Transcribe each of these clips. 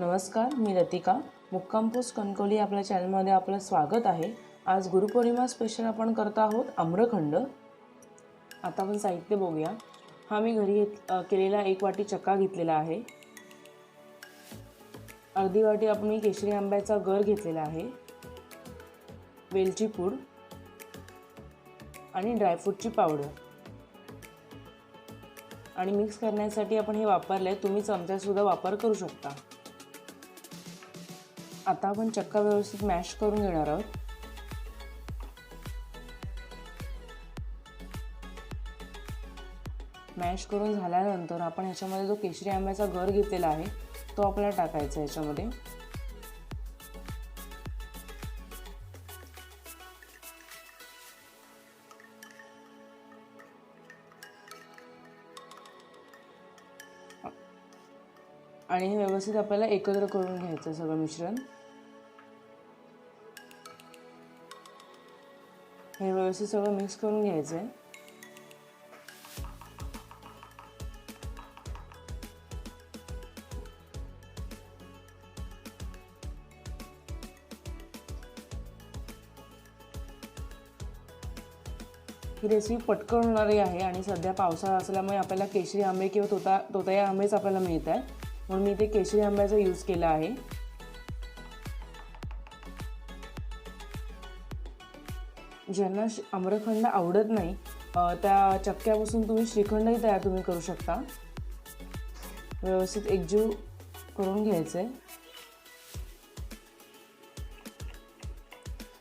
नमस्कार, मी लतिका. मुक्काम पोस्ट कणकवली आपल्या चॅनलमध्ये आपलं स्वागत आहे. आज गुरुपौर्णिमा स्पेशल आपण करत आहोत आम्रखंड. आता आपण साहित्य बघूया. हा मी घरी केलेला 1 वाटी चक्का घेतलेला आहे. अर्धी वाटी आपण मी केशरी आंब्याचा गर घेतलेला आहे, वेलची पूड आणि ड्रायफ्रूटची पावडर. आणि मिक्स करण्यासाठी आपण हे वापरले, तुम्ही चमचासुद्धा वापर करू शकता. आता आपण चक्का व्यवस्थित मॅश करून घेणार आहोत. मॅश करून झाल्यानंतर आपण ह्याच्यामध्ये जो केशरी आंब्याचा गर घेतलेला आहे तो आपल्याला टाकायचा ह्याच्यामध्ये. आणि हे व्यवस्थित आपल्याला एकत्र करून घ्यायचं सगळं मिश्रण. हे व्यवस्थित सगळं मिक्स करून घ्यायचं आहे. ही रेसिपी पटकन होणारी आहे आणि सध्या पावसाळा असल्यामुळे आपल्याला केशरी आंबे किंवा तोताई आंबेच आपल्याला मिळत आहे, म्हणून मी इथे केशरी आंब्याचा यूज केला आहे. ज्यांना आम्रखंड आवडत नाही त्या चक्क्यापासून तुम्ही श्रीखंडही तयार करू शकता. व्यवस्थित एकजीव करून घ्यायचे.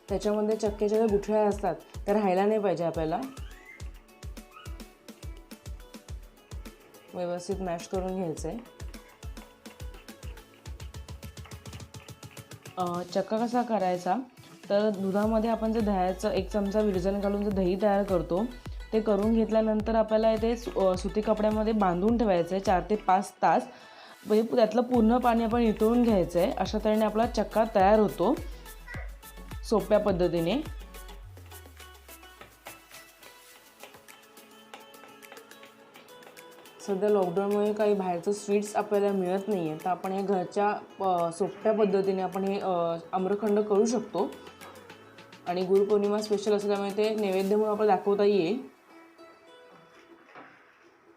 त्याच्यामध्ये चक्क्याच्या ज्या गुठळ्या असतात त्या राहायला नाही पाहिजे आपल्याला. व्यवस्थित मॅश करून घ्यायचे. चक्का कसा करायचा तर दुधामध्ये आपण जे दह्याचं 1 चमचा विरजण घालून जे दही तयार करतो ते करून घेतल्यानंतर आपल्याला इथे सुती कपड्यामध्ये बांधून ठेवायचं आहे 4 ते 5 तास. म्हणजे त्यातलं पूर्ण पाणी आपण निथळून घ्यायचं आहे. अशा तऱ्हेने आपला चक्का तयार होतो सोप्या पद्धतीने. सध्या लॉकडाऊनमुळे काही बाहेरचं स्वीट्स आपल्याला मिळत नाही आहे, तर आपण हे घरच्या सोप्या पद्धतीने आपण हे आम्रखंड करू शकतो. आणि गुरुपौर्णिमा स्पेशल असल्यामुळे ते नैवेद्य म्हणून आपल्याला दाखवता येईल.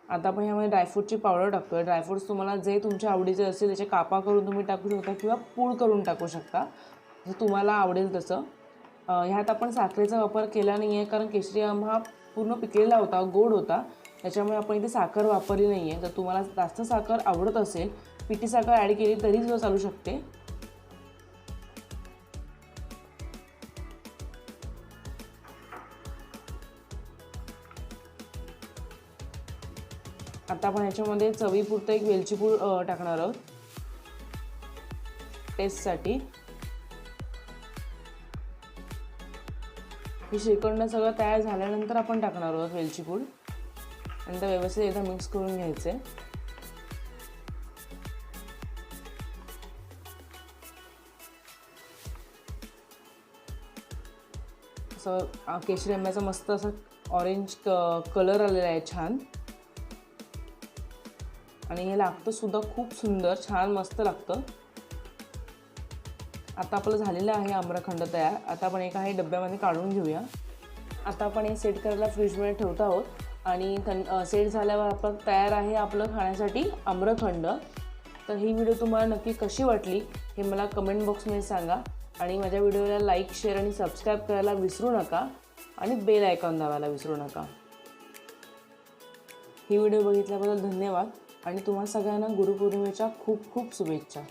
आता आपण ह्यामध्ये ड्रायफ्रूटची पावडर टाकतो आहे. ड्रायफ्रूट्स तुम्हाला जे तुमच्या आवडीचे असेल त्याचे कापा करून तुम्ही टाकू शकता किंवा पूड करून टाकू शकता, जसं तुम्हाला आवडेल तसं. ह्यात आपण साखरेचा वापर केला नाही आहे, कारण केशरी आंबा हा पूर्ण पिकलेला होता, गोड होता, त्याच्यामुळे आपण इथे साखर वापरली नाही आहे. जर तुम्हाला जास्त साखर आवडत असेल, पिठी साखर ॲड केली तरी सुद्धा चालू शकते. आता आपण ह्याच्यामध्ये चवीपुरतं एक वेलची पूड टाकणार आहोत टेस्टसाठी. हे श्रीखंड सगळं तयार झाल्यानंतर आपण टाकणार आहोत वेलची पूड. नंतर व्यवस्थित एकदा मिक्स करून घ्यायचे. असं केशरी आंब्याचा मस्त असं ऑरेंज कलर आलेला आहे छान. आणि हे लागतं सुद्धा खूप सुंदर, छान मस्त लागतं. आता आपलं झालेलं आहे आम्रखंड तयार. आता आपण एका हे डब्यामध्ये काढून घेऊया. आता आपण हे सेट करायला फ्रीजमध्ये ठेवत आहोत आणि सेट झाल्यावर आपण तयार आहे आपलं खाण्यासाठी आम्रखंड. तर ही व्हिडिओ तुम्हाला नक्की कशी वाटली हे मला कमेंट बॉक्समध्ये सांगा. आणि माझ्या व्हिडिओला लाईक, शेअर आणि सबस्क्राईब करायला विसरू नका आणि बेल आयकॉन दाबायला विसरू नका. ही व्हिडिओ बघितल्याबद्दल धन्यवाद आणि तुम्हा सगळ्यांना गुरुपौर्णिमेच्या खूप खूप शुभेच्छा.